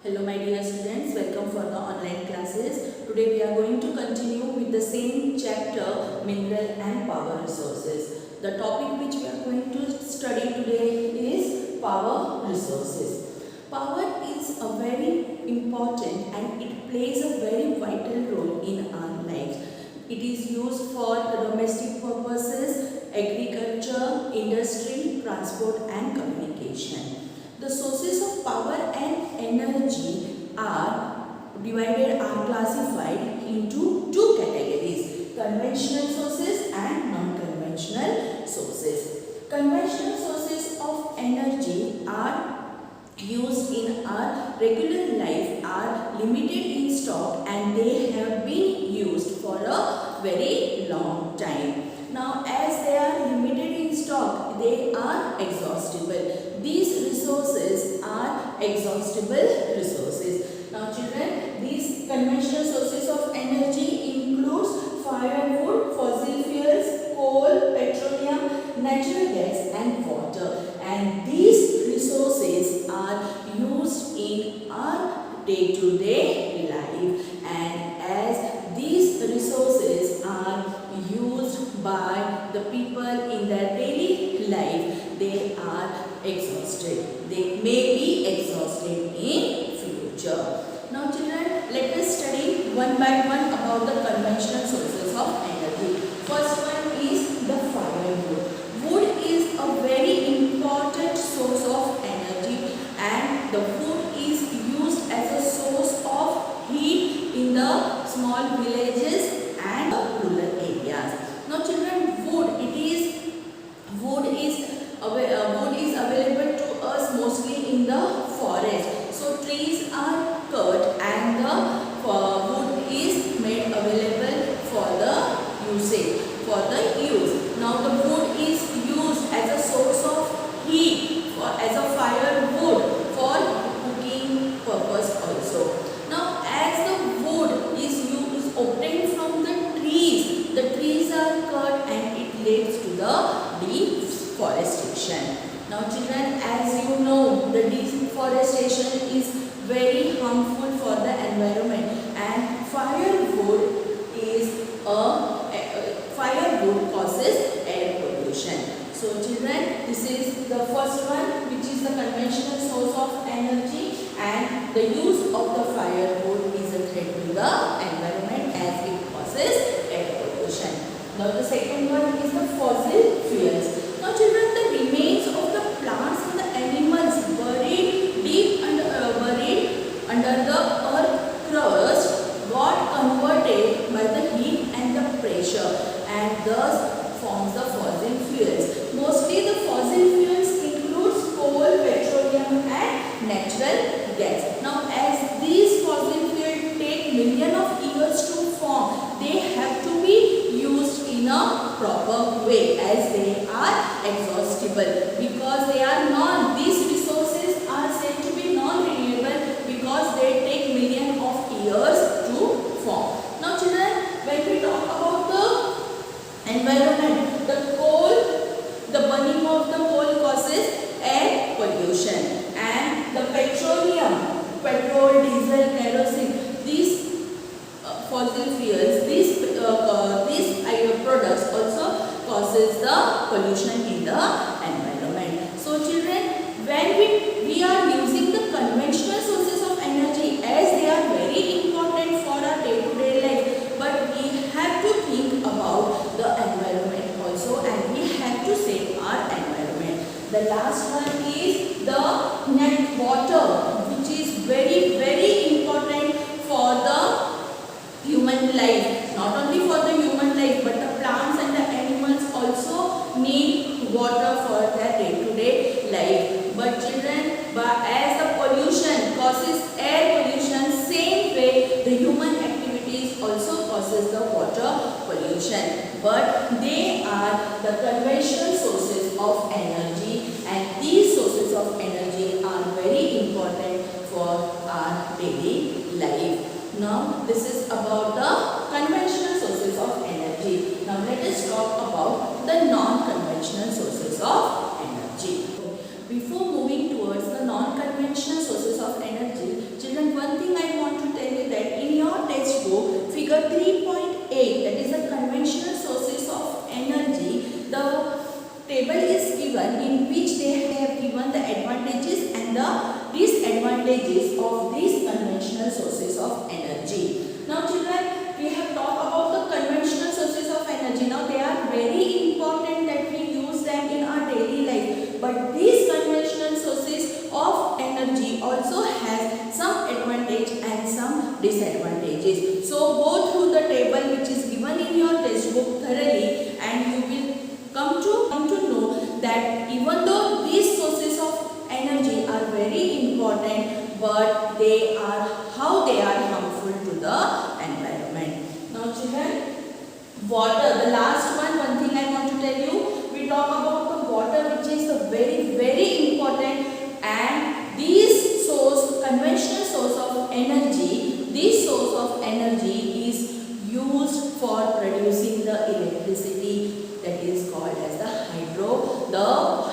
Hello my dear students, welcome for the online classes. Today we are going to continue with the same chapter, mineral and power resources. The topic which we are going to study today is power resources. Power is a very important and it plays a very vital role in our lives. It is used for domestic purposes, agriculture, industry, transport and communication. The sources of power and energy are classified into two categories: conventional sources and non-conventional sources. Conventional sources of energy are used in our regular life, are limited in stock, and they have been used for a very long time. Now, as they are limited in stock, they are exhaustible. These resources are exhaustible resources. Now, children, these conventional sources of energy includes firewood, fossil fuels, coal, petroleum, natural gas, and water. And these resources are used in our day-to-day life. And as these resources are used by the people in their daily life, they are exhausted. They may be exhausted in future. Now children, let us study one by one about the conventional sources of energy. First one is the firewood. Wood is a very important source of energy, and the wood is used as a source of heat in the small villages and rural areas. Now children, wood is available to us mostly in the forest. So trees are cut and the wood is made available for the use. Now the wood is used as a source of heat, as a firewood for cooking purpose also. Now as the wood is obtained from the trees are cut and it leads to the deforestation. Now children, as you know, the deforestation is very harmful for the environment, and firewood causes air pollution. So children, this is the first one, which is the conventional source of energy, and the use of the firewood is a threat to the environment as it causes air pollution. Now the second one is the fossil fuels. Now children, the remains of the plants and the animals buried deep under the earth crust got converted by the heat and the pressure, and thus forms the fossil fuels. Mostly the fossil fuels includes coal, petroleum and natural gas. Now as these fossil fuels take millions of years to form, they have to be used in a proper way as they are exhaustible, because these resources are said to be non-renewable because they take millions of years to form. Now children, when we talk about the environment, the burning of the coal causes air pollution, and the petrol, diesel, kerosene, these fossil fuels, these products also causes the pollution in the environment. So children, when we are using the conventional sources of energy, as they are very important for our day-to-day life, but we have to think about the environment also, and we have to save our environment. The last one is the net water, which is very, very important for the human life. Not only for the human life, but the plants and the animals also need water for their day-to-day life. But children, as the pollution causes air pollution, same way the human activities also causes the water pollution. But they are the conventional sources of energy, and these sources of energy are very important for our daily life. Now this is about the conventional sources of energy. Now let us talk about the non-conventional sources of energy. Before moving towards the non-conventional sources of energy, children, figure 3.8, that is the conventional sources of energy, the table is given in which they have given the advantages and the disadvantages of these conventional sources of energy. Now children, we have talked about the conventional sources of energy. Now they are very important that we use them in our daily life. But these conventional sources of energy also has some advantage and some disadvantages. So go through the table which is given in your textbook thoroughly, and you will come to know that even though these sources of energy are very important, but how they are harmful to the environment. Now children, water, the last one thing I want to tell you, we talk about the water, which is the very important, and these conventional source of energy, this source of energy is used for producing the electricity, that is called as the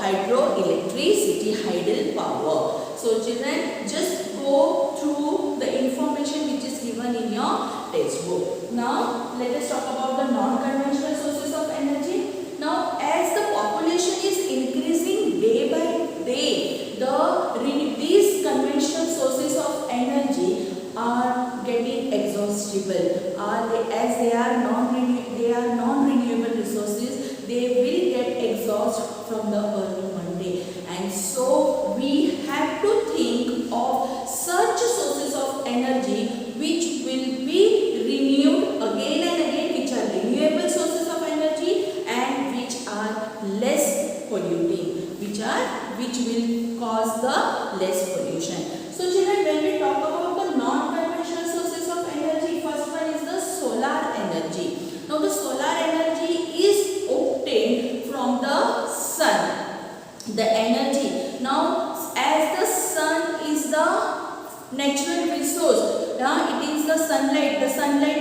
hydroelectricity, hydel power. So children, just go through the information which is given in your textbook. Now let us talk about the non-conventional sources of energy. Now as the population is increasing day by day, these conventional sources of energy are getting exhaustible. As they are non-renewable resources, they will get exhaust from the earth one day, and so we have to think of such sources of energy which will be renewed again and again, which are renewable sources of energy and which are less polluting, which will cause the less pollution. So children, when we talk about the non-conventional sources of energy, first one is the solar energy. Now the solar energy is obtained from the sun. The energy, now as the sun is the natural resource, it is the sunlight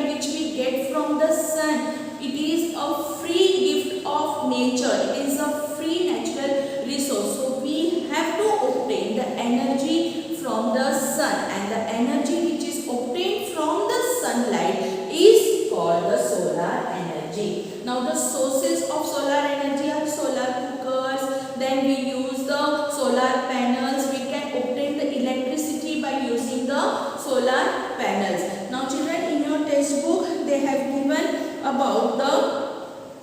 which we get from the sun. It is a free gift of nature. It is a free natural resource. So we have to obtain the energy from the sun, and the energy which is obtained from the sunlight is called the solar energy. Now the sources of solar energy are solar cookers, then we use the solar panels. We can obtain the electricity by using the solar panels. Now children, in your textbook they have given about the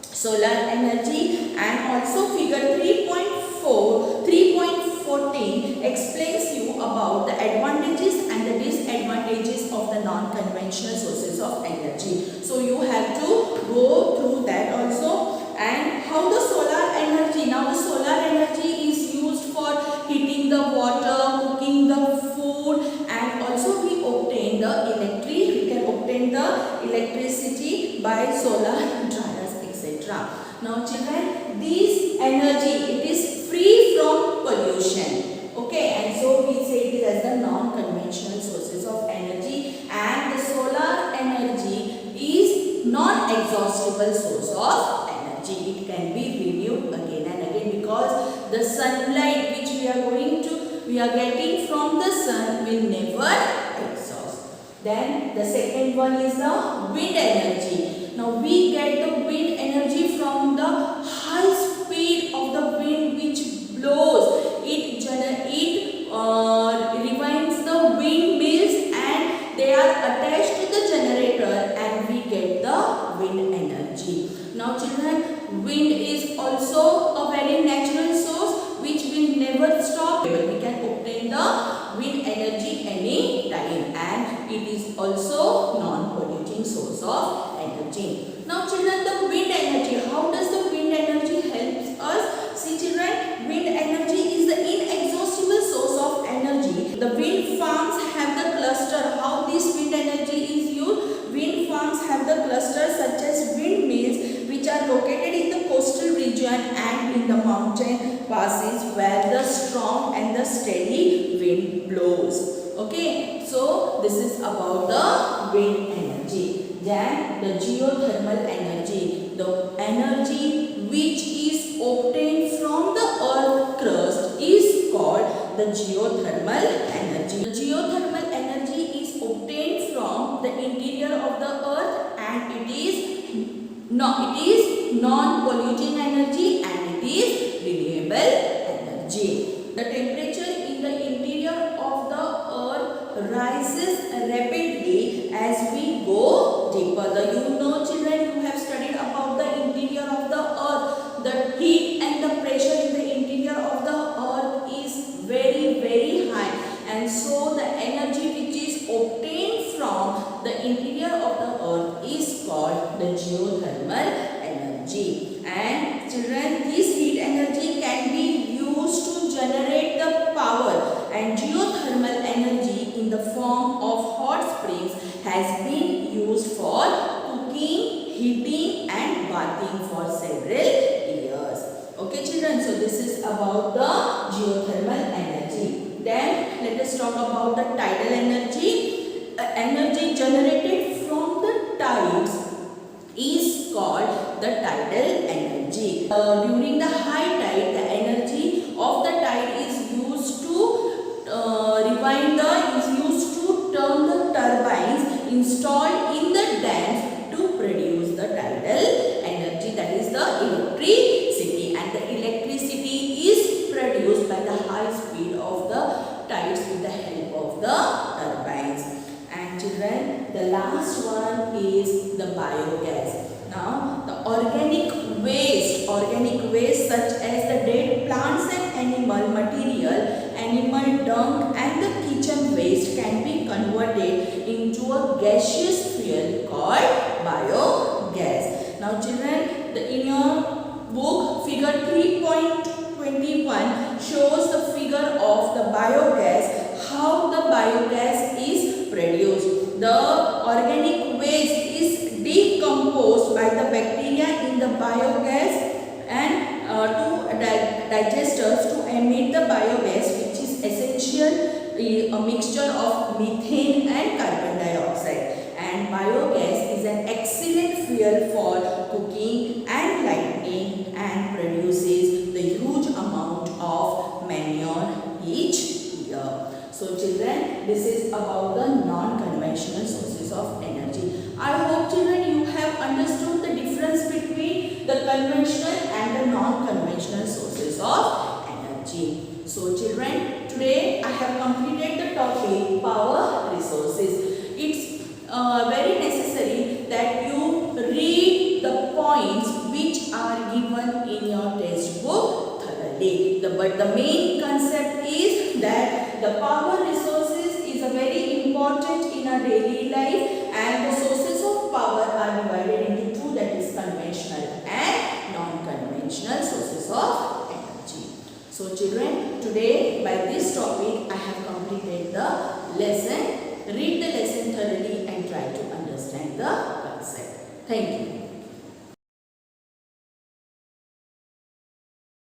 solar energy, and also figure 3.14 explains you about the advantages and the disadvantages of the non-conventional sources of energy. So you have to go through that also. And how the solar energy, now the solar energy is used for heating the water, cooking the food, and also we can obtain the electricity by solar dryers, etc. Now children, this energy, it is free from pollution, okay, and so we say it is as the non-conventional sources of energy, and the solar energy is non-exhaustible source of energy. It can be renewed again and again, because the sunlight which we are getting from the sun will never exhaust. Then the second one is the wind energy. Now we get the wind energy from the high speed of the wind which blows. It rewinds the windmills, and they are attached to the generator, and we get the wind energy. Now children, wind is also a very natural source which will never stop. We can obtain the wind energy any time, and it is also non-polluting source of energy. Now children, the wind energy, how does the wind energy help us? See children, wind energy is the inexhaustible source of energy. The wind farms have the cluster. How this wind energy is used? Wind farms have the clusters such as windmills, which are located in the coastal region and in the mountain passes where the strong and the steady wind blows. Okay, so this is about the wind energy. Then the geothermal energy, the energy which is obtained from the earth crust is called the geothermal energy. The geothermal energy is obtained from the interior of the earth and it is non-polluting energy and it is renewable energy. The temperature in the interior of the earth rises rapidly as we go deeper. You know children, you have studied about the interior of the earth. The heat and the pressure in the interior of the earth is very high, and so the energy which is obtained from the interior of the earth is called the geothermal energy. And children, this heat energy can be used to generate the power, and geothermal energy in the form of hot springs has been used for cooking, heating and bathing for several years. Okay children, so this is about the geothermal energy. Then let us talk about the tidal energy. Energy generated from the tides is called the tidal energy. During the high tide, the energy of the tide is used to turn the turbines installed in the dams to produce the tidal energy, that is the electricity, and the electricity is produced by the high speed of the tides with the help of the turbines. And children, the last one is the biogas. Now, the organic waste such as the dead plants and animal material, animal dung and the kitchen waste can be converted into a gaseous fuel called biogas. Now children, in your book figure 3.21 shows the figure of the biogas, how the biogas is produced. The organic waste is decomposed by the bacteria in the biogas and to digesters to emit the biogas, which is essential a mixture of methane and carbon dioxide. And biogas is an excellent fuel for cooking and lighting and produces the huge amount of manure each year. So children, this is about the non-conventional sources of energy. I hope children you have understood the difference between the conventional and the non-conventional sources of energy. So children, today I have completed the topic power resources. It's very necessary that you read the points which are given in your textbook thoroughly. But the main concept is that the power resources is a very important in our daily life, and the sources of power are divided into two, that is conventional and non-conventional sources of energy. So children, today by this topic I have completed the lesson. Read the lesson thoroughly and try to understand the concept. Thank you.